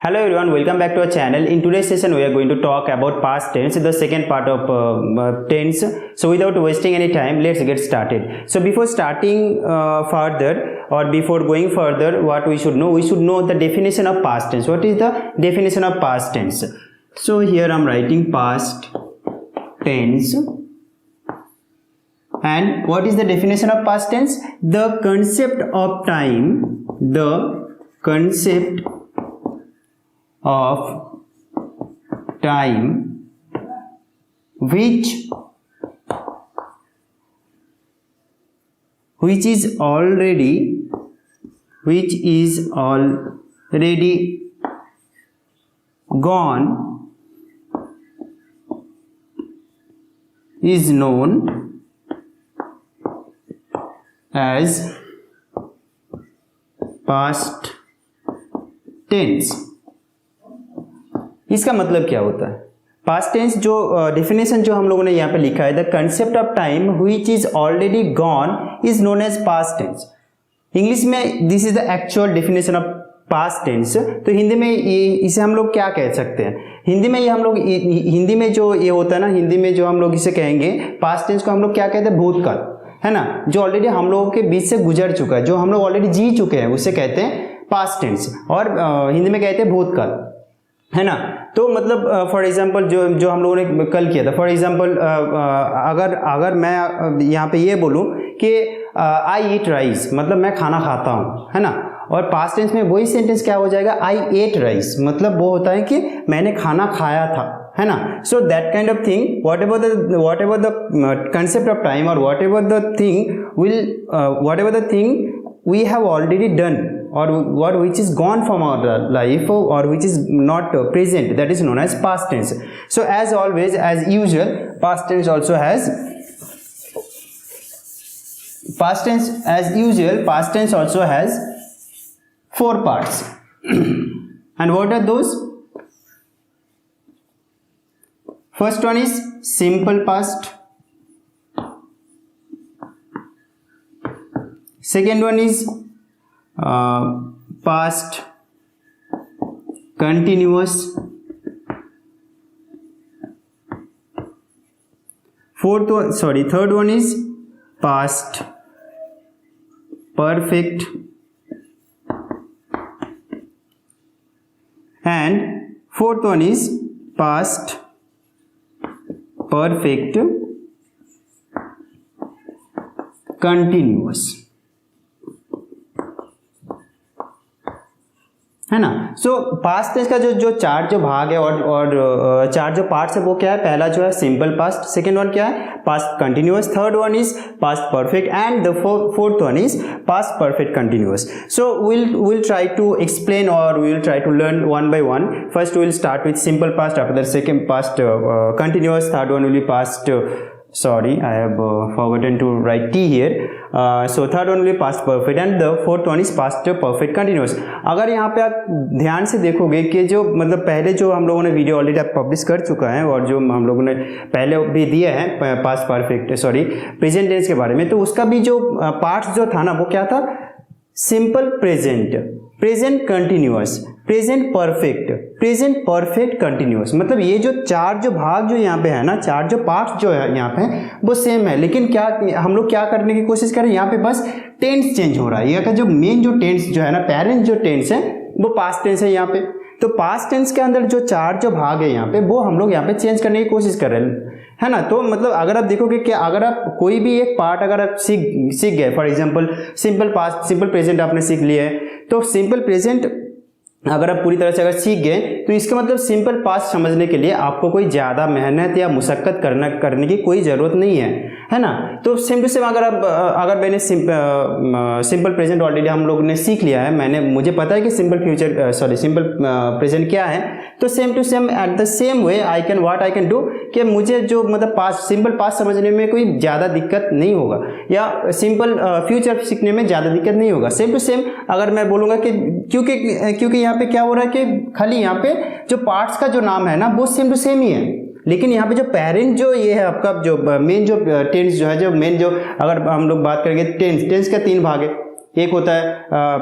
Hello everyone, welcome back to our channel. In today's session, we are going to talk about past tense, the second part of tense. So without wasting any time, let's get started. So before starting further or before going further, what we should know? We should know the definition of past tense. What is the definition of past tense? So here I am writing past tense. And what is the definition of past tense? The concept of time, of time which is already gone is known as past tense. इसका मतलब क्या होता है? Past tense जो definition जो हम लोगों ने यहाँ पे लिखा है, the concept of time which is already gone is known as past tense. English में this is the actual definition of past tense. तो हिंदी में इसे हम लोग क्या कह सकते हैं? हिंदी में ये हम लोग हिंदी में जो ये होता है ना, हिंदी में जो हम लोग इसे कहेंगे पास्ट टेंस को हम लोग क्या कहते हैं? भूतकाल, है ना, जो ऑलरेडी हम लोगों के बीच से गुजर चुका है, जो हम लोग ऑलरेडी जी चुके हैं, उसे कहते हैं पास्ट टेंस. और हिंदी में कहते हैं भूतकाल, है ना. तो मतलब फॉर एग्जांपल जो हम लोगों ने कल किया था, फॉर एग्जांपल अगर मैं यहाँ पे ये बोलूँ कि आई ईट राइस, मतलब मैं खाना खाता हूँ, है ना. और पास्ट टेंस में वही सेंटेंस क्या हो जाएगा? आई एट राइस, मतलब वो होता है कि मैंने खाना खाया था, है ना. So that kind of thing, whatever the concept of time और whatever the thing we have already done or what which is gone from our life or which is not present, that is known as past tense. So as always, as usual, past tense also has four parts. And what are those? First one is simple past. Second one is past continuous. Third one is past perfect. And fourth one is past perfect continuous, है ना. सो past tense का जो चार जो भाग है और चार जो पार्ट्स है वो क्या है? पहला जो है सिंपल पास्ट, सेकेंड वन क्या है? Past continuous, third one is past perfect and the fourth one is past perfect continuous. So we'll try to explain or we'll try to learn one by one. First we'll start with simple past, after that second past continuous, third one will be past sorry, I have forgotten to write T here. So third one will be past perfect and the fourth one is past perfect continuous. अगर यहाँ पे आप ध्यान से देखोगे कि जो मतलब पहले जो हम लोगों ने वीडियो ऑलरेडी पब्लिश कर चुका है और जो हम लोगों ने पहले भी दिया है पास्ट परफेक्ट प्रेजेंट टेंस के बारे में, तो उसका भी जो पार्ट्स जो था ना वो क्या था? Simple present, present continuous, present perfect continuous. मतलब ये जो चार जो भाग जो यहाँ पे है ना, चार जो पार्ट्स जो है यहाँ पे वो सेम है, लेकिन क्या हम लोग क्या करने की कोशिश कर रहे हैं? यहाँ पे बस टेंस चेंज हो रहा है. यहाँ का जो मेन जो टेंस जो है ना, पेरेंट जो टेंस है वो पास्ट टेंस है यहाँ पे. तो पास्ट टेंस के अंदर जो चार जो भाग है यहाँ पे वो हम लोग यहाँ पे चेंज करने की कोशिश कर रहे हैं, है ना. तो मतलब अगर आप देखोगे कि अगर आप कोई भी एक पार्ट अगर आप सीख गए, for example simple past, simple present आपने सीख लिया है, तो सिंपल प्रेजेंट अगर आप पूरी तरह से अगर सीख गए तो इसका मतलब सिंपल पास्ट समझने के लिए आपको कोई ज़्यादा मेहनत या मुशक्क़त करने की कोई ज़रूरत नहीं है ना. तो सेम टू सेम अगर मैंने सिंपल प्रेजेंट ऑलरेडी हम लोग ने सीख लिया है, मुझे पता है कि सिंपल प्रेजेंट क्या है, तो same to same at the same way I can do कि मुझे जो मतलब सिंपल पास्ट समझने में कोई ज़्यादा दिक्कत नहीं होगा या सिंपल फ्यूचर सीखने में ज़्यादा दिक्कत नहीं होगा. सेम टू सेम अगर मैं बोलूँगा कि क्योंकि यहाँ पे क्या हो रहा है कि खाली यहाँ पे जो पार्ट्स का जो नाम है ना वो सेम टू सेम ही है, लेकिन यहाँ पे जो पेरेंट जो ये है आपका जो मेन जो टेंस जो है, जो मेन जो अगर हम लोग बात करेंगे टेंस का तीन भाग है. एक होता है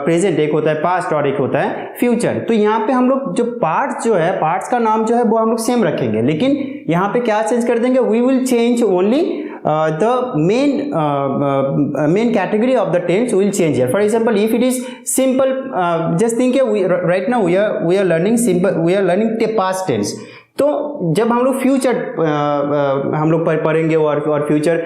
प्रेजेंट, एक होता है पास्ट और एक होता है फ्यूचर। तो यहाँ पे हम लोग जो पार्ट्स जो है, पार्ट्स का नाम जो है वो हम लोग सेम रखेंगे, लेकिन यहाँ पे क्या चेंज कर देंगे, we will change only the main category of the tense will change here. For example, if it is simple, just think right now we are learning past tense. तो जब हम लोग फ्यूचर हम लोग पढ़ेंगे और फ्यूचर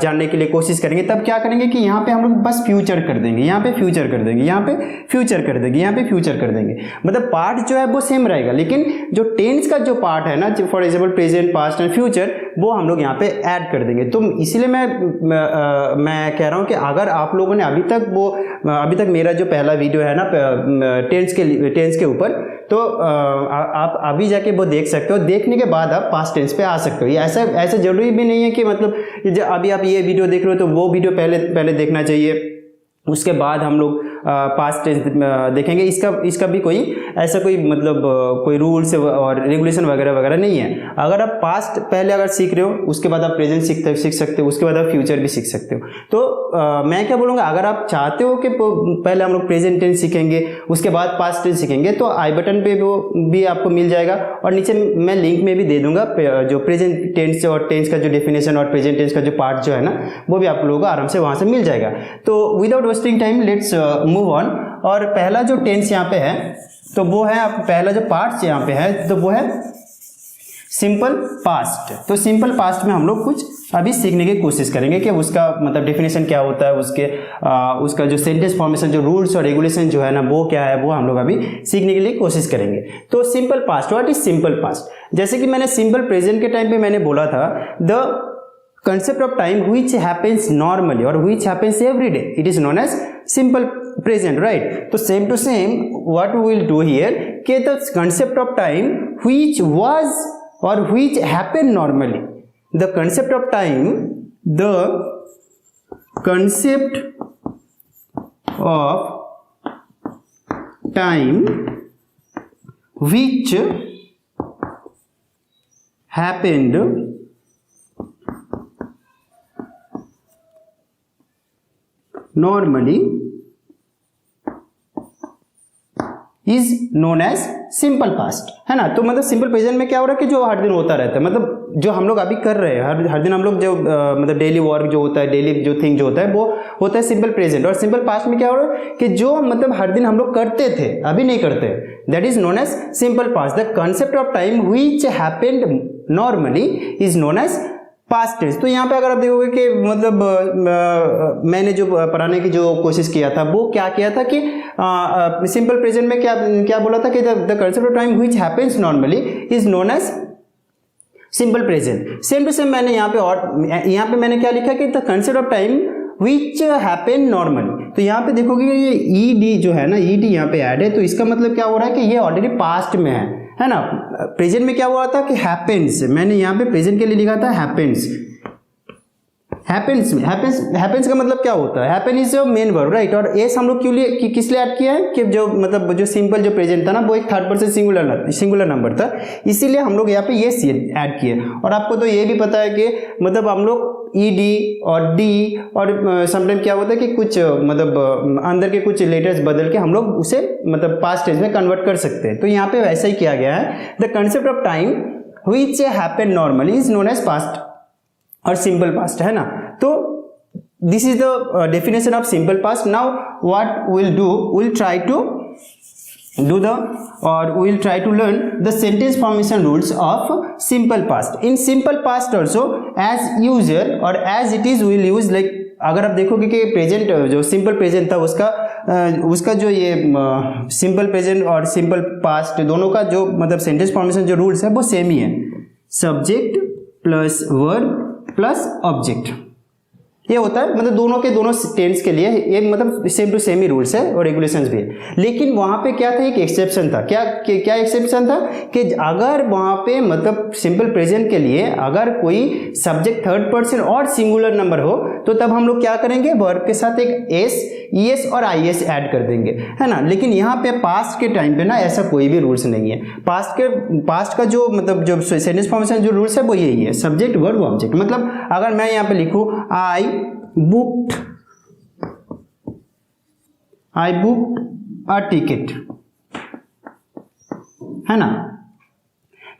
जानने के लिए कोशिश करेंगे, तब क्या करेंगे कि यहाँ पे हम लोग बस फ्यूचर कर देंगे, यहाँ पे फ्यूचर कर देंगे, यहाँ पे फ्यूचर कर देंगे, यहाँ पे फ्यूचर कर देंगे। मतलब पार्ट जो है वो सेम रहेगा, लेकिन जो टेंस का जो पार्ट है ना, for example present, past and future, वो हम लोग यहाँ पे ऐड कर देंगे। तो इसीलिए मैं कह रहा हूँ कि अगर आप लोगों ने अभी तक मेरा जो पहला वीडियो है ना टेंस के ऊपर, तो आप अभी जाके वो देख सकते हो, देखने के बाद आप पास्ट टेंस पे आ सकते हो। ये ऐसा जरूरी भी नहीं है कि मतलब अभी आप ये वीडियो देख रहे हो तो वो वीडियो पहले देखना चाहिए, उसके बाद हम लोग पास्ट टेंस देखेंगे। इसका भी कोई ऐसा कोई मतलब कोई रूल्स और रेगुलेशन वगैरह नहीं है। अगर आप पास्ट पहले अगर सीख रहे हो, उसके बाद आप प्रेजेंट सीख सकते हो, उसके बाद आप फ्यूचर भी सीख सकते हो। तो मैं क्या बोलूँगा, अगर आप चाहते हो कि पहले हम लोग प्रेजेंट टेंस सीखेंगे, उसके बाद पास्ट टेंस सीखेंगे, तो आई बटन पे वो भी आपको मिल जाएगा, और नीचे मैं लिंक में भी दे दूंगा जो प्रेजेंट टेंस और टेंस का जो डेफिनेशन और प्रेजेंट टेंस का जो पार्ट जो है ना, वो भी आप लोगों को आराम से वहाँ से मिल जाएगा। तो without wasting time let's move on. और पहला जो टेंस यहाँ पे है, तो वो है पहला जो पार्ट यहाँ पे है, तो वो है सिंपल पास्ट। तो सिंपल पास्ट में हम लोग कुछ अभी सीखने की कोशिश करेंगे कि उसका मतलब डेफिनेशन क्या होता है, उसका जो सेंटेंस फॉर्मेशन, जो रूल्स और रेगुलेशन जो है ना, वो क्या है, वो हम लोग अभी सीखने के लिए कोशिश करेंगे। तो simple past, what is simple past? जैसे कि मैंने सिंपल प्रेजेंट के टाइम पे मैंने बोला था, the concept of time which happens normally or which happens every day, it is known as simple present, right? So same to same what we will do here, कि the concept of time which was or which happened normally, the concept of time which happened normally is known as simple past, है ना। तो मतलब simple present में क्या हो रहा है कि जो हर दिन होता रहता है, मतलब जो हम लोग अभी कर रहे हैं हर दिन हम लोग जो मतलब डेली वर्क जो होता है, डेली जो थिंग जो होता है, वो होता है सिंपल प्रेजेंट। और सिंपल पास्ट में क्या हो रहा है कि जो मतलब हर दिन हम लोग करते थे, अभी नहीं करते, that is known as simple past. The concept of time which happened normally is known as past tense. तो यहाँ पे अगर आप देखोगे कि मतलब मैंने जो पढ़ाने की जो कोशिश किया था, वो क्या किया था कि सिंपल प्रेजेंट में क्या बोला था कि the concept of time which happens normally is known as simple present. Same to same मैंने यहाँ पे मैंने क्या लिखा कि the concept of time which happen normally. तो यहाँ पे देखोगे ये ईडी जो है ना, ईडी यहाँ पे ऐड है, तो इसका मतलब क्या हो रहा है कि ये ऑलरेडी पास्ट में है ना। प्रेजेंट में क्या हुआ था कि हैपेंस, मैंने यहाँ पे प्रेजेंट के लिए लिखा था हैपेंस। हैपेंस का मतलब क्या होता है, happen is main verb, right. और एस हम लोग किस लिए ऐड किया है कि जो मतलब जो सिंपल जो प्रेजेंट था ना, वो एक थर्ड पर्सन सिंगुलर नंबर था, इसीलिए हम लोग यहाँ पे ये ऐड किए। और आपको तो ये भी पता है कि मतलब हम लोग ईडी और डी और समटाइम क्या होता है कि कुछ मतलब अंदर के कुछ लेटर्स बदल के हम लोग उसे मतलब पास्ट टेंस में कन्वर्ट कर सकते हैं। तो यहाँ पे वैसा ही किया गया है। The concept of time which happen normally is known as past और सिंपल पास्ट, है ना। तो this is the definition of simple past. Now what will do, will try to learn the sentence formation rules of simple past. In simple past also as usual or as it is we will use like, अगर आप देखोगे कि present जो simple present था उसका जो ये simple present और सिंपल पास्ट दोनों का जो मतलब सेंटेंस फॉर्मेशन जो रूल्स है वो सेम ही है, subject plus verb plus object, ये होता है। मतलब दोनों टेंस के लिए ये मतलब सेम टू सेम ही रूल्स है और रेगुलेशंस भी है। लेकिन वहां पे क्या था, एक एक्सेप्शन था। क्या एक्सेप्शन था कि अगर वहां पे मतलब सिंपल प्रेजेंट के लिए अगर कोई सब्जेक्ट थर्ड पर्सन और सिंगुलर नंबर हो, तो तब हम लोग क्या करेंगे, वर्ब के साथ एक एस, ईएस और आईएस ऐड कर देंगे, है ना। लेकिन यहाँ पे पास्ट के टाइम पे ना ऐसा कोई भी रूल्स नहीं है। पास्ट का जो मतलब जो सेंटेंस फॉर्मेशन जो रूल्स है वो यही है, सब्जेक्ट वर्ब ऑब्जेक्ट। मतलब अगर मैं यहाँ पे लिखूं I booked I book a ticket, है ना।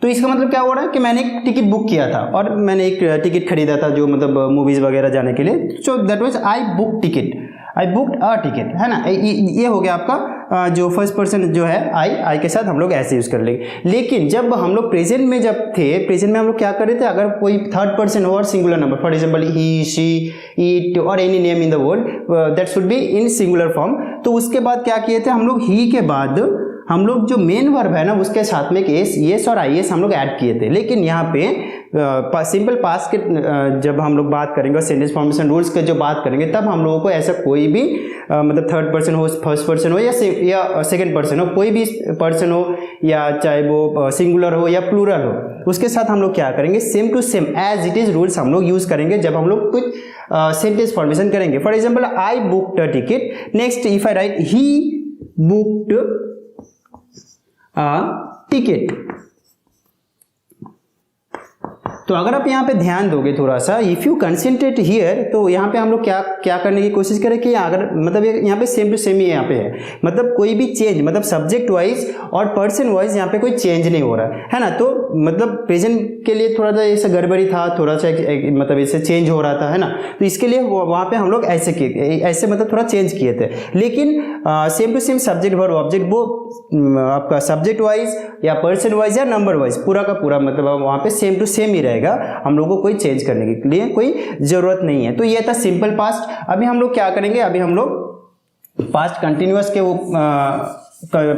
तो इसका मतलब क्या हो रहा है कि मैंने एक टिकट बुक किया था और मैंने एक टिकट खरीदा था जो मतलब मूवीज़ वगैरह जाने के लिए। So that was I book ticket, I booked a ticket, है ना। ये हो गया आपका जो फर्स्ट पर्सन जो है आई के साथ हम लोग ऐसे यूज़ कर लेंगे। लेकिन जब हम लोग प्रेजेंट में जब थे, प्रेजेंट में हम लोग क्या कर रहे थे, अगर कोई थर्ड पर्सन हो और singular number, for example he, she, it और any name in the world that should be in singular form, तो उसके बाद क्या किए थे हम लोग, ही के बाद हम लोग जो मेन वर्ब है ना उसके साथ में एक एस, येस और आई एस हम लोग ऐड किए थे। लेकिन यहाँ पे सिंपल पास्ट के जब हम लोग बात करेंगे और सेंटेंस फॉर्मेशन रूल्स के जो बात करेंगे, तब हम लोगों को ऐसा कोई भी मतलब थर्ड पर्सन हो, फर्स्ट पर्सन हो या सेकंड पर्सन हो, कोई भी पर्सन हो, या चाहे वो सिंगुलर हो या प्लूरल हो, उसके साथ हम लोग क्या करेंगे, same to same as it is rules हम लोग यूज करेंगे जब हम लोग कुछ सेंटेंस फॉर्मेशन करेंगे। For example I booked a ticket, next if I write he booked a ticket. तो अगर आप यहाँ पे ध्यान दोगे थोड़ा सा, इफ यू कंसेंट्रेट हियर, तो यहाँ पे हम लोग क्या करने की कोशिश करें कि अगर मतलब यहाँ पे सेम टू सेम ही यहाँ पे है, मतलब कोई भी चेंज, मतलब सब्जेक्ट वाइज और पर्सन वाइज यहाँ पे कोई चेंज नहीं हो रहा है ना। तो मतलब प्रेजेंट के लिए थोड़ा सा ऐसा गड़बड़ी था, थोड़ा सा मतलब ऐसे चेंज हो रहा था, है ना। तो इसके लिए वहाँ पे हम लोग ऐसे किए, ऐसे मतलब थोड़ा चेंज किए थे। लेकिन same to same subject verb object, वो आपका सब्जेक्ट वाइज या पर्सन वाइज या नंबर वाइज पूरा का पूरा मतलब वहाँ पे सेम टू सेम ही रहेगा, हम लोगों को कोई चेंज करने के लिए कोई जरूरत नहीं है। तो ये था सिंपल पास्ट। अभी हम लोग क्या करेंगे, अभी हम लोग पास्ट कंटिन्यूअस के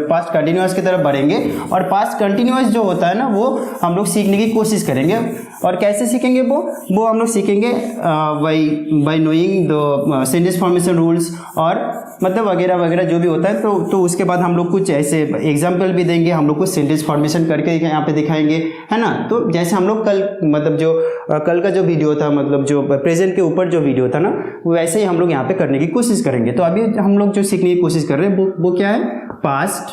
पास्ट कंटिन्यूअस की तरफ बढ़ेंगे, और पास्ट कंटिन्यूअस जो होता है ना वो हम लोग सीखने की कोशिश करेंगे। और कैसे सीखेंगे वो हम लोग सीखेंगे bye knowing the sentence formation rules और मतलब वगैरह वगैरह जो भी होता है। तो उसके बाद हम लोग कुछ ऐसे एग्जाम्पल भी देंगे, हम लोग कुछ सेंटेंस फॉर्मेशन करके यहाँ पे दिखाएंगे, है ना। तो जैसे हम लोग कल मतलब जो कल का जो वीडियो था, मतलब जो प्रेजेंट के ऊपर जो वीडियो था ना, वैसे ही हम लोग यहाँ पे करने की कोशिश करेंगे। तो अभी हम लोग जो सीखने की कोशिश कर रहे हैं वो क्या है, पास्ट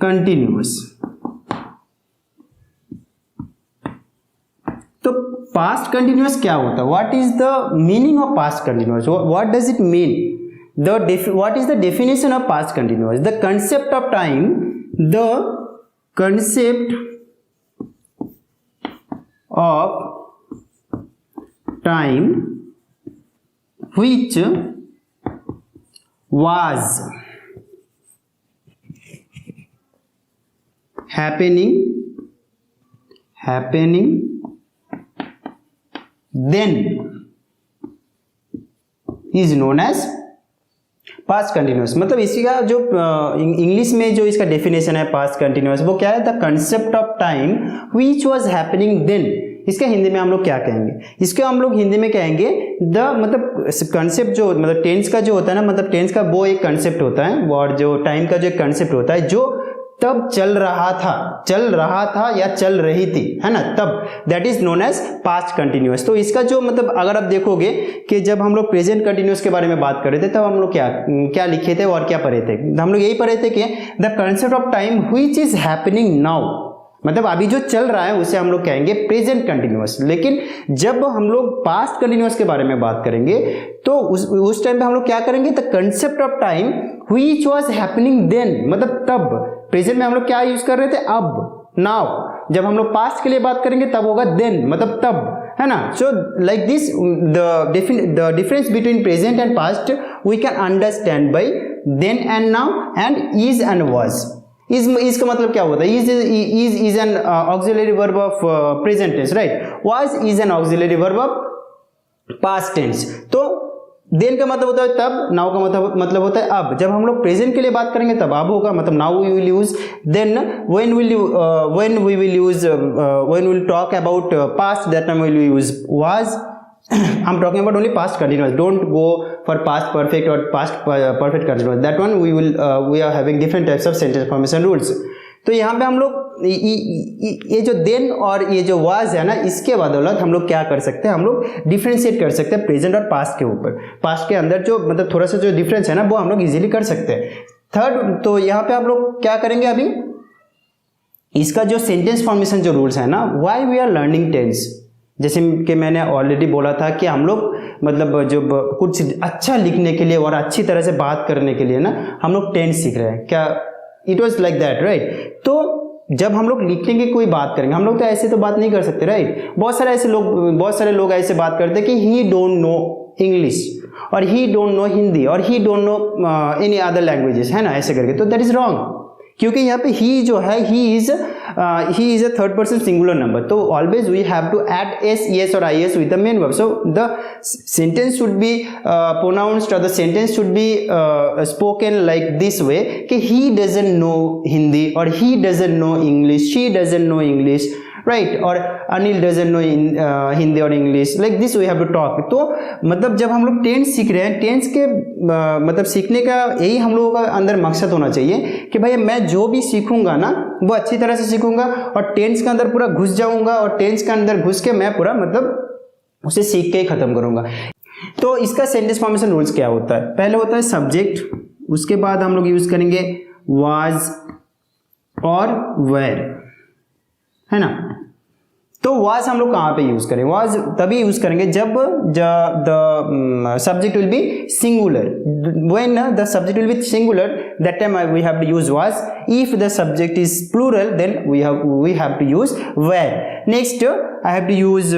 कंटिन्यूअस। तो पास्ट कंटिन्यूअस क्या होता है, what is the meaning of past continuous, what does it mean, what is the definition of past continuous, the concept of time, the concept of time which was happening then is known as past continuous. मतलब इसका जो English में जो इसका definition है past continuous, वो क्या है, the concept of time which was happening then. इसके हिंदी में हम लोग क्या कहेंगे, इसके हम लोग हिंदी में कहेंगे द मतलब कंसेप्ट जो मतलब टेंस का जो होता है ना, मतलब टेंस का वो एक कंसेप्ट होता है, और जो टाइम का जो एक कंसेप्ट होता है जो तब चल रहा था या चल रही थी, है ना, तब, that is known as past continuous. तो इसका जो मतलब अगर आप देखोगे कि जब हम लोग प्रेजेंट कंटिन्यूअस के बारे में बात कर रहे थे, तब हम लोग क्या लिखे थे और क्या पढ़े थे, हम लोग यही पढ़े थे कि the concept of time which is happening now, मतलब अभी जो चल रहा है उसे हम लोग कहेंगे प्रेजेंट कंटिन्यूअस। लेकिन जब हम लोग पास्ट कंटिन्यूअस के बारे में बात करेंगे तो उस टाइम पे हम लोग क्या करेंगे, the concept of time which was happening then, मतलब तब। प्रेजेंट में हम लोग क्या यूज कर रहे थे, अब, नाउ। जब हम लोग पास्ट के लिए बात करेंगे तब होगा देन, मतलब तब, है ना। So like this the difference between present and past we can understand by then and now and is and was. इसका मतलब क्या होता है, is an auxiliary verb of present tense, right? was is an auxiliary verb of past tense। तो then का मतलब होता है तब, now का मतलब होता है अब। जब हम लोग प्रेजेंट के लिए बात करेंगे तब अब होगा, मतलब now we will use, then when we will talk about past, that time we will use was। I'm talking about only past continuous, don't go for past perfect or past perfect continuous, that one we are having different types of sentence formation rules। तो यहाँ पे हम लोग ये जो then और ये जो वाज है ना, इसके बदौलत हम लोग क्या कर सकते हैं, हम लोग डिफ्रेंशिएट कर सकते हैं प्रेजेंट और पास्ट के ऊपर। पास्ट के अंदर जो मतलब थोड़ा सा जो डिफरेंस है ना, वो हम लोग इजीली कर सकते हैं। थर्ड, तो यहाँ पे आप लोग क्या करेंगे, अभी इसका जो सेंटेंस फॉर्मेशन जो रूल्स है ना, why we are learning tense, जैसे कि मैंने ऑलरेडी बोला था कि हम लोग मतलब जो कुछ अच्छा लिखने के लिए और अच्छी तरह से बात करने के लिए ना हम लोग टेंस सीख रहे हैं, क्या it was like that right. तो जब हम लोग लिखने की कोई बात करेंगे, हम लोग तो ऐसे तो बात नहीं कर सकते राइट। बहुत सारे लोग ऐसे बात करते हैं कि ही डोंट नो इंग्लिश और ही डोंट नो हिंदी और ही don't know any other languages, है ना, ऐसे करके। तो दैट इज रॉन्ग, क्योंकि यहाँ पे ही जो है he is a third person singular number, तो always we have to add S, ES और IS with the main verb. So the sentence should be pronounced और the sentence should be spoken like this way कि he doesn't know Hindi और he doesn't know English, she doesn't know English right, और Anil doesn't know Hindi और English, like this we have to talk. तो मतलब जब हम लोग टेंस सीख रहे हैं, टेंस के मतलब सीखने का यही हम लोगों का अंदर मकसद होना चाहिए कि भाई मैं जो भी सीखूंगा ना वो अच्छी तरह से सीखूंगा और टेंस के अंदर पूरा घुस जाऊंगा और टेंस के अंदर घुस के मैं पूरा मतलब उसे सीख के ही खत्म करूंगा। तो इसका सेंटेंस फॉर्मेशन रूल्स क्या होता है? पहले होता है सब्जेक्ट, उसके बाद हम लोग यूज करेंगे वाज और वेर, है ना। तो वाज हम लोग कहाँ पे यूज करें? वाज तभी यूज करेंगे जब the subject will be singular. When the subject will be singular, that time we have to use was. If the subject is plural, then we have to use were. Next I have to use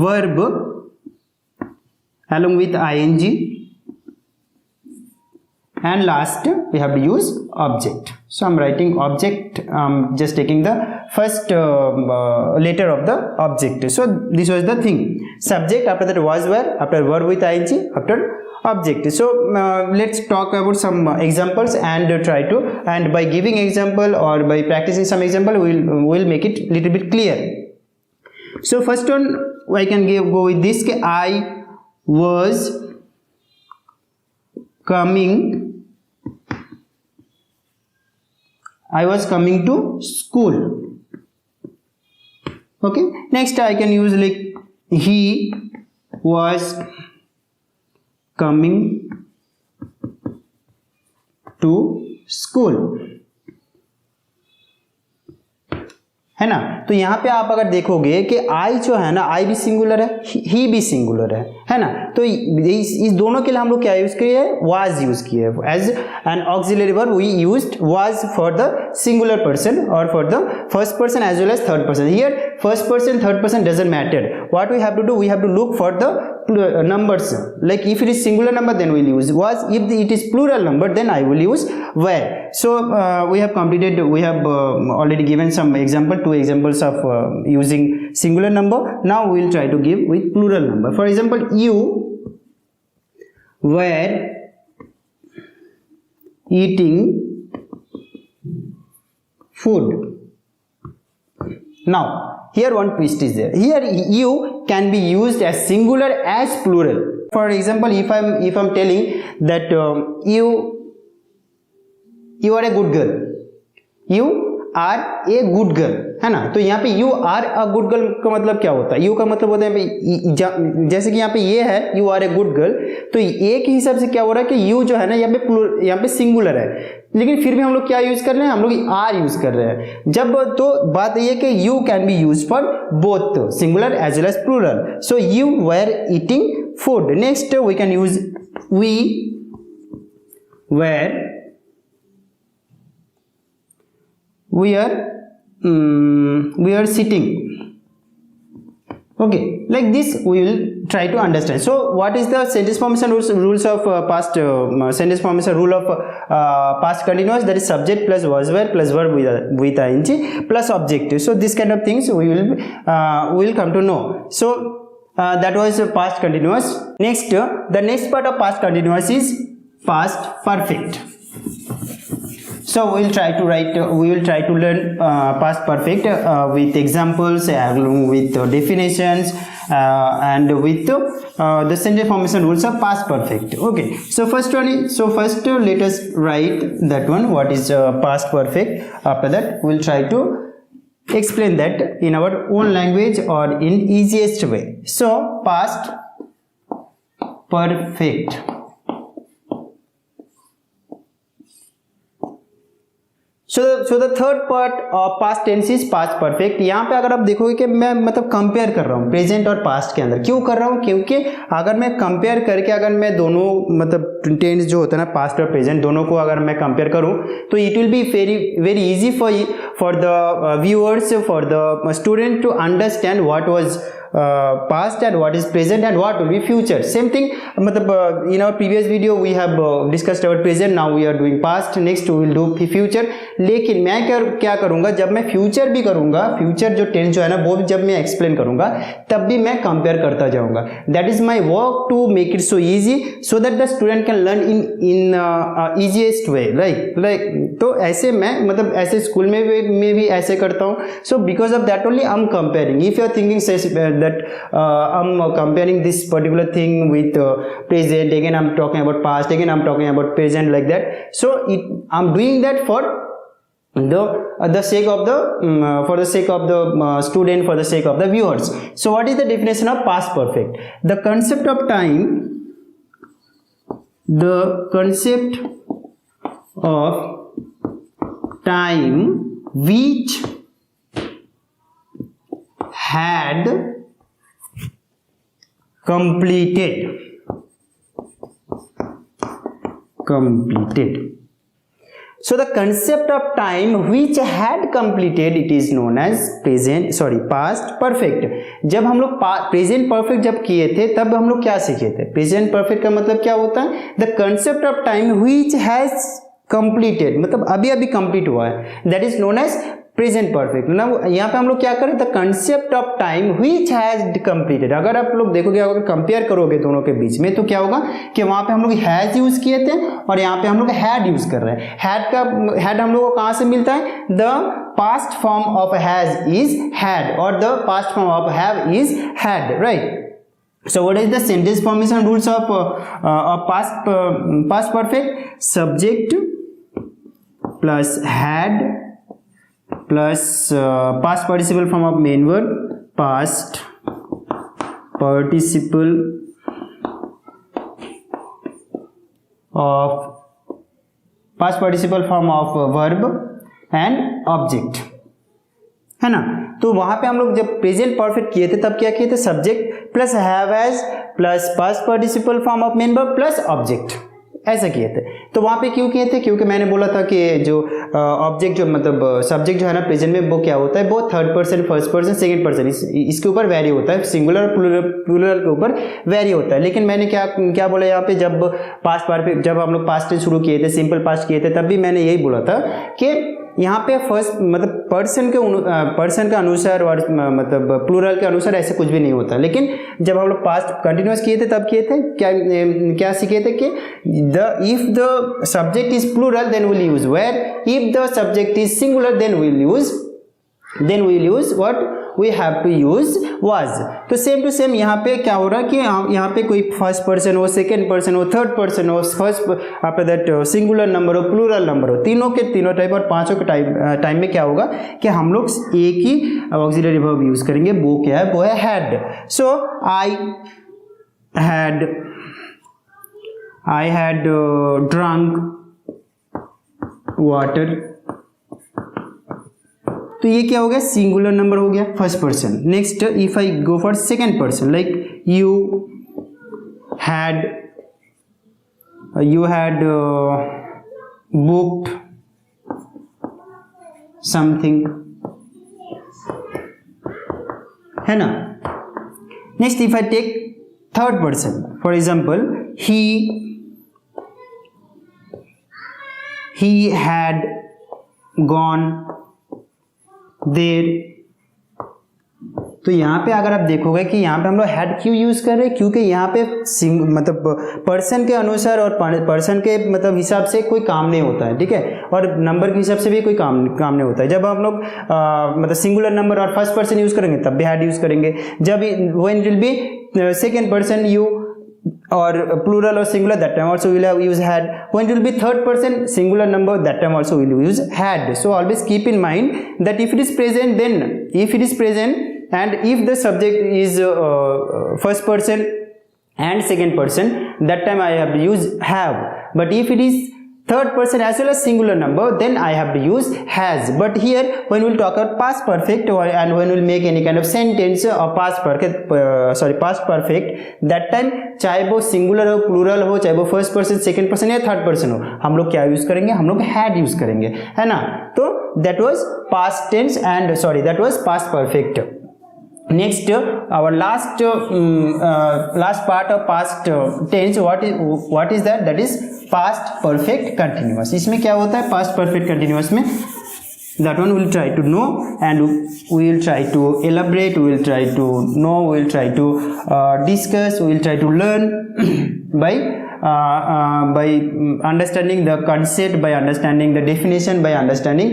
verb along with ing, and last we have to use object. So I'm writing object, just taking the first letter of the object. So this was the thing, subject, after that was were, after verb with ing, after object. So let's talk about some examples and try to, and by giving example or by practicing some example we'll make it little bit clear. So first one I can go with this, I was coming to school. Okay, next I can use like he was coming to school, है ना। तो यहाँ पे आप अगर देखोगे कि आई जो है ना, आई भी सिंगुलर है, ही भी सिंगुलर है ना। तो इस दोनों के लिए हम लोग क्या यूज किए हैं? वाज यूज किए हैं as an auxiliary verb. We used was for the singular person और for the first person as well as third person. Here first person third person doesn't matter, what we have to do, we have to look for the numbers. Like if it is singular number then we'll use was, if it is plural number then I will use were. So we have completed, we have already given some example, 2 examples of using singular number. Now we will try to give with plural number. For example, you were eating food. Now here one twist is there. Here you can be used as singular as plural. For example, if I'm telling that you are a good girl, you are a good girl, है ना। तो यहाँ पे you are a good girl का मतलब क्या होता है? you का मतलब होता है जैसे कि यहाँ पे ये है you are a good girl, तो एक ही हिसाब से क्या हो रहा है कि you जो है ना यहाँ पे सिंगुलर है, लेकिन फिर भी हम लोग क्या यूज कर रहे हैं? हम लोग आर यूज कर रहे हैं। जब तो बात ये कि you can be use for both singular as well as plural. So you were eating food. Next we can use we are sitting. Okay, like this we will try to understand. So what is the sentence formation rules of past sentence formation rule of past continuous? That is subject plus was were plus verb with ing plus objective. So this kind of things we will come to know. So that was past continuous. Next the next part of past continuous is past perfect. So we will try to learn past perfect with examples, with definitions, and with the sentence formation rules of past perfect. Okay, so first let us write that one, what is past perfect. After that we will try to explain that in our own language or in easiest way. So past perfect. So the third part of past tense is past perfect. यहाँ पे अगर आप देखोगे कि मैं मतलब compare कर रहा हूँ प्रेजेंट और पास्ट के अंदर। क्यों कर रहा हूँ? क्योंकि अगर मैं कंपेयर करके अगर मैं दोनों मतलब टेंस जो होता है ना पास्ट और प्रेजेंट दोनों को अगर मैं कंपेयर करूँ तो it will be very easy for the viewers for the student to understand what was past and what is present and what will be future. Same thing मतलब in our previous video we have discussed our present, now we are doing past, next we will do future। लेकिन मैं क्या करूँगा जब मैं future भी करूँगा, future जो टेंस जो है ना वो भी जब मैं एक्सप्लेन करूँगा तब भी मैं कंपेयर करता जाऊँगा। That is my work to make it so easy so that the student can learn in easiest way. Like तो ऐसे मैं मतलब ऐसे स्कूल में भी ऐसे करता हूँ। So because of that only I am comparing. If you are thinking that I'm comparing this particular thing with present, again I'm talking about past, again I'm talking about present, like that. So I'm doing that for the sake of the for the sake of the student, for the sake of the viewers. So what is the definition of past perfect? The concept of time which had completed। So the concept of time which had completed, it is known as past perfect। जब हम लोग present perfect जब किए थे तब हम लोग क्या सीखे थे? प्रेजेंट परफेक्ट का मतलब क्या होता है? The concept of time which has completed मतलब अभी अभी कंप्लीट हुआ है, that is known as present perfect. ना यहाँ पे हम लोग क्या करें? The concept of time which has completed. अगर आप लोग देखोगे अगर कंपेयर करोगे दोनों के बीच में तो क्या होगा कि वहां पे हम लोग हैज यूज किए थे और यहाँ पे हम लोग हैड यूज कर रहे हैं। हैड हम लोग को कहां से मिलता है? The past form of has is had और the past form of have is had, right? So what is the sentence formation rules of past perfect? Subject plus had plus past participle form of main verb, past participle form of verb and object, है ना? तो वहां पे हम लोग जब present perfect किए थे तब क्या किए थे? Subject plus have has plus past participle form of main verb plus object, ऐसा किए थे। तो वहां पे क्यों किए थे? क्योंकि मैंने बोला था कि जो ऑब्जेक्ट जो मतलब सब्जेक्ट जो है ना प्रेजेंट में वो क्या होता है? वो third person, first person, second person इसके ऊपर वेरी होता है, सिंगुलर प्लूरल के ऊपर वेरी होता है। लेकिन मैंने क्या बोला यहाँ पे? जब हम लोग पास्ट टेंस शुरू किए थे, सिंपल पास्ट किए थे, तब भी मैंने यही बोला था कि यहाँ पे फर्स्ट मतलब पर्सन के अनुसार और मतलब प्लूरल के अनुसार ऐसे कुछ भी नहीं होता। लेकिन जब हम लोग पास्ट कंटिन्यूअस किए थे तब किए थे क्या सीखे थे कि if the subject is plural then will use were, if the subject is singular then will use what? We have to use was. तो सेम टू सेम यहाँ पे क्या हो रहा है कि यहाँ पे कोई फर्स्ट पर्सन हो, सेकेंड पर्सन हो, थर्ड पर्सन हो, first after that singular number हो, प्लूरल नंबर हो, तीनों के तीनों टाइप और पांचों के टाइम में क्या होगा कि हम लोग एक ही ऑक्सिलरी वर्ब यूज करेंगे। वो क्या है? वो है had. So I had drunk water. तो ये क्या हो गया? सिंगुलर नंबर हो गया, first person. Next if I go for second person, like you had booked something, है ना? Next if I take third person, for example he had gone there। तो यहाँ पे अगर आप देखोगे कि यहाँ पे हम लोग हैड क्यों यूज कर रहे हैं? क्योंकि यहाँ पे मतलब पर्सन के अनुसार और पर्सन के मतलब हिसाब से कोई काम नहीं होता है, ठीक है? और नंबर के हिसाब से भी कोई काम नहीं होता है। जब हम लोग मतलब सिंगुलर नंबर और फर्स्ट पर्सन यूज करेंगे तब भी हैड यूज करेंगे। जब when will be second person you or plural or singular, that time also we will have use had. When it will be third person singular number, that time also we will use had. So always keep in mind that if it is present and if the subject is first person and second person, that time I have to use have. But if it is third person as well as singular number, then I have to use has. But here when we'll talk about past perfect and when we'll make any kind of sentence or past perfect, that time चाहे वो singular हो, plural हो, चाहे वो first person, second person या third person हो, हम लोग क्या यूज करेंगे, हम लोग had यूज करेंगे, है ना. तो that was past tense and that was past perfect. Next, our last part of past tense, what is that? That is past perfect continuous. इसमें क्या होता है past perfect continuous में? That one we'll try to know and we will try to elaborate, we will try to know, we will try to discuss, we will try to learn by understanding the concept, by understanding the definition, by understanding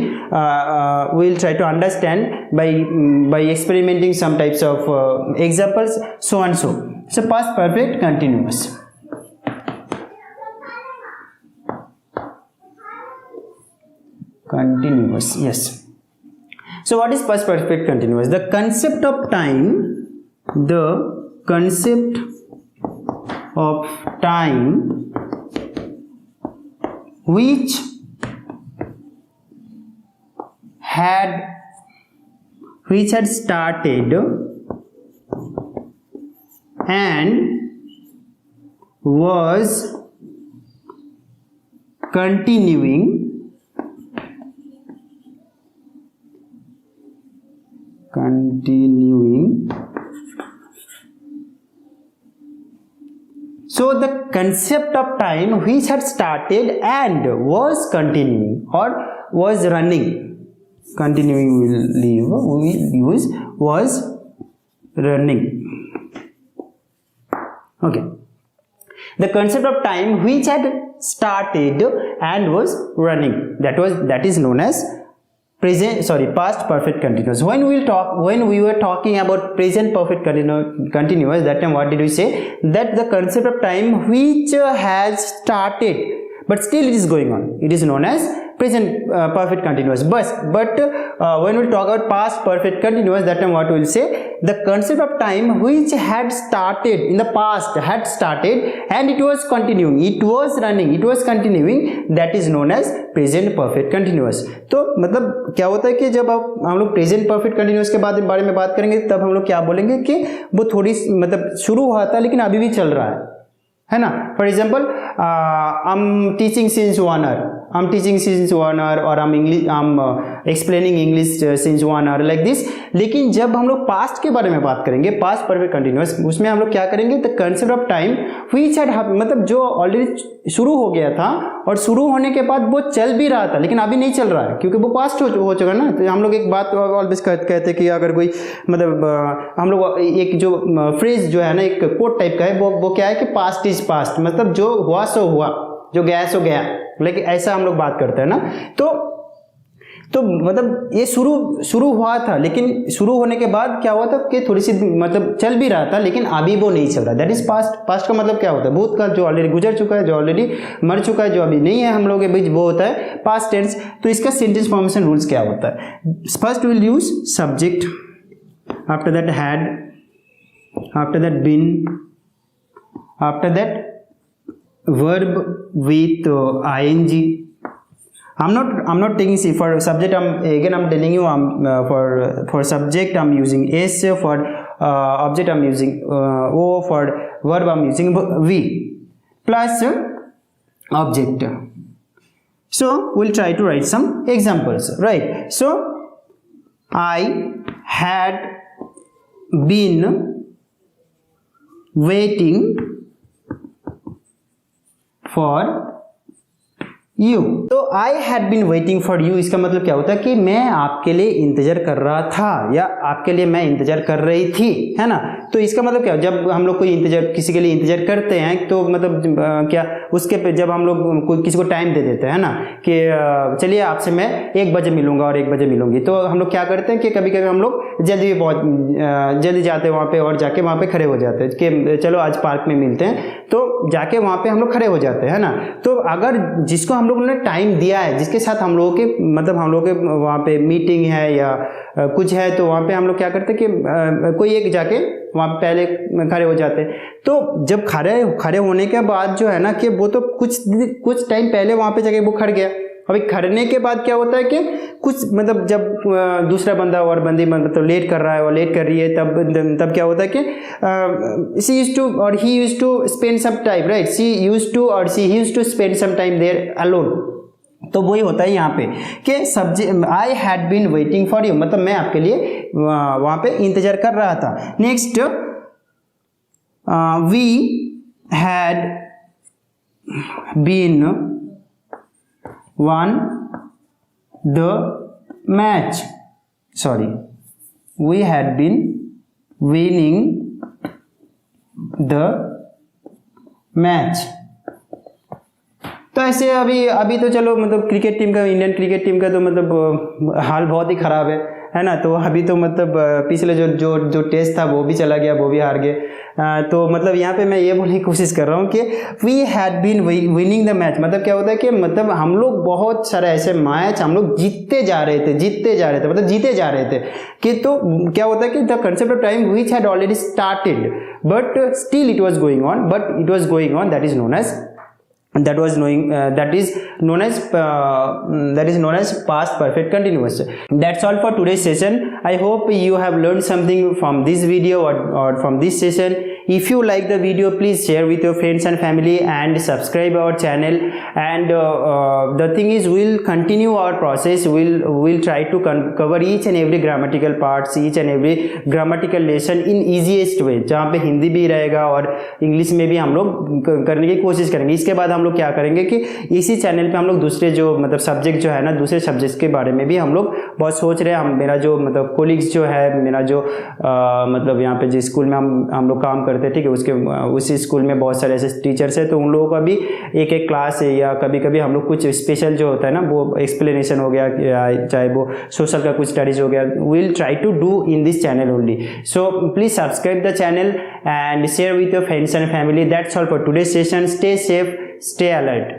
we will try to understand by experimenting some types of examples, so and so. So past perfect continuous. Continuous, yes. So what is past perfect continuous? The concept of time which had started and was continuing So the concept of time which had started and was continuing or was running, continuing we will use was running. Okay. The concept of time which had started and was running, that is known as past perfect continuous. When we were talking about present perfect continuous, that time what did we say? That the concept of time which has started but still it is going on, it is known as present perfect continuous. But when we talk about past perfect continuous, that time what we will say? The concept of time which had started in the past, had started and it was continuing, it was running, it was continuing, that is known as present perfect continuous. तो मतलब क्या होता है कि जब हम लोग present perfect continuous के बारे में बात करेंगे, तब हम लोग क्या बोलेंगे कि वो थोड़ी मतलब शुरू हुआ था लेकिन अभी भी चल रहा है ना. For example I am teaching since 1 hour, I'm teaching since 1 hour or I'm explaining English since 1 hour like this. लेकिन जब हम लोग पास्ट के बारे में बात करेंगे, पास्ट परफेक्ट कंटिन्यूअस, उसमें हम लोग क्या करेंगे? The concept of time which had happened, मतलब जो ऑलरेडी शुरू हो गया था और शुरू होने के बाद वो चल भी रहा था लेकिन अभी नहीं चल रहा है क्योंकि वो पास्ट हो चुका है ना. तो हम लोग एक बात ऑलवेज कहते हैं कि अगर कोई मतलब हम लोग एक जो फ्रेज जो है ना, एक कोट टाइप का है, वो क्या है कि पास्ट इज पास्ट, मतलब जो हुआ सो हुआ, जो गया सो गया, लेकिन ऐसा हम लोग बात करते हैं ना. तो मतलब ये शुरू हुआ था लेकिन शुरू होने के बाद क्या हुआ था कि थोड़ी सी मतलब चल भी रहा था लेकिन अभी वो नहीं चल रहा. That is past. पास्ट का मतलब क्या होता है? भूतकाल, जो ऑलरेडी गुजर चुका है, जो ऑलरेडी मर चुका है, जो अभी नहीं है हम लोग के बीच, वो होता है पास्ट टेंस. तो इसका सेंटेंस फॉर्मेशन रूल्स क्या होता है? First will use subject, after that had, after that been, after that verb with ing. I'm not taking C for subject. I'm telling you, for subject I'm using S, for object I'm using O, for verb I'm using V plus object. So we'll try to write some examples, right? So I had been waiting for you. तो I had been waiting for you, इसका मतलब क्या होता है कि मैं आपके लिए इंतजार कर रहा था या आपके लिए मैं इंतजार कर रही थी, है ना. तो इसका मतलब क्या, जब हम लोग कोई इंतजार, किसी के लिए इंतजार करते हैं तो मतलब क्या उसके पे जब हम लोग किसी को टाइम दे देते हैं ना कि चलिए आपसे मैं 1 बजे मिलूंगा और 1 बजे मिलूंगी, तो हम लोग क्या करते हैं कि कभी कभी हम लोग जल्दी जाते हैं वहाँ पे और जाके वहाँ पे खड़े हो जाते हैं कि चलो आज पार्क में मिलते हैं, तो जाके वहाँ पे हम लोग खड़े हो जाते हैं ना. तो अगर जिसको हम हम लोगों ने टाइम दिया है, जिसके साथ हम लोगों के मतलब हम लोग के वहाँ पे मीटिंग है या कुछ है, तो वहाँ पे हम लोग क्या करते कि कोई एक जाके वहाँ पे पहले खड़े हो जाते। तो जब खड़े होने के बाद जो है ना कि वो तो कुछ टाइम पहले वहाँ पे जाके वो खड़ गया। अभी खड़ने के बाद क्या होता है कि कुछ मतलब जब दूसरा बंदा और बंदी मतलब लेट कर रहा है और लेट कर रही है, तब क्या होता है कि शी यूज्ड टू और he used to spend some time, right, she used to और he used to spend some time there alone. तो वही होता है यहाँ पे कि सब्जी I had been waiting for you, मतलब मैं आपके लिए वहाँ पे इंतजार कर रहा था। Next we had been won the match, sorry, we had been winning the match। तो ऐसे अभी तो चलो मतलब क्रिकेट टीम का, इंडियन क्रिकेट टीम का तो मतलब हाल बहुत ही ख़राब है ना। तो अभी तो मतलब पिछले जो टेस्ट था वो भी चला गया, वो भी हार गए। तो मतलब यहाँ पे मैं ये बोलने की कोशिश कर रहा हूँ कि we had been winning the match, मतलब क्या होता है कि मतलब हम लोग बहुत सारे ऐसे मैच हम लोग जीतते जा रहे थे मतलब जीते जा रहे थे कि तो क्या होता है कि the concept of time which had already started but still it was going on, that is known as past perfect continuous. That's all for today's session. I hope you have learned something from this video or from this session. If you like the video, please share with your friends and family and subscribe our channel. And the thing is, we'll continue our process. We'll try to cover each and every grammatical parts, each and every grammatical lesson in easiest way, जहाँ पे हिंदी भी रहेगा और English में भी हम लोग करने की कोशिश करेंगे। इसके बाद हम लोग क्या करेंगे कि इसी चैनल पे हम लोग दूसरे जो मतलब सब्जेक्ट जो है ना, दूसरे सब्जेक्ट्स के बारे में भी हम लोग बहुत सोच रहे हैं। मेरा जो मतलब कोलिग्स जो है, मेरा जो मतलब यहाँ पे जिस स्कूल में हम लोग काम करते हैं, ठीक है, उसी स्कूल में बहुत सारे ऐसे टीचर्स हैं, तो उन लोगों का भी एक क्लास है या कभी कभी हम लोग कुछ स्पेशल जो होता है ना, वो एक्सप्लेनेशन हो गया, चाहे वो सोशल का कुछ स्टडीज हो गया, we'll try to do in this channel only. So please subscribe the channel and share with your friends and family. That's all for today's session. Stay safe, stay alert.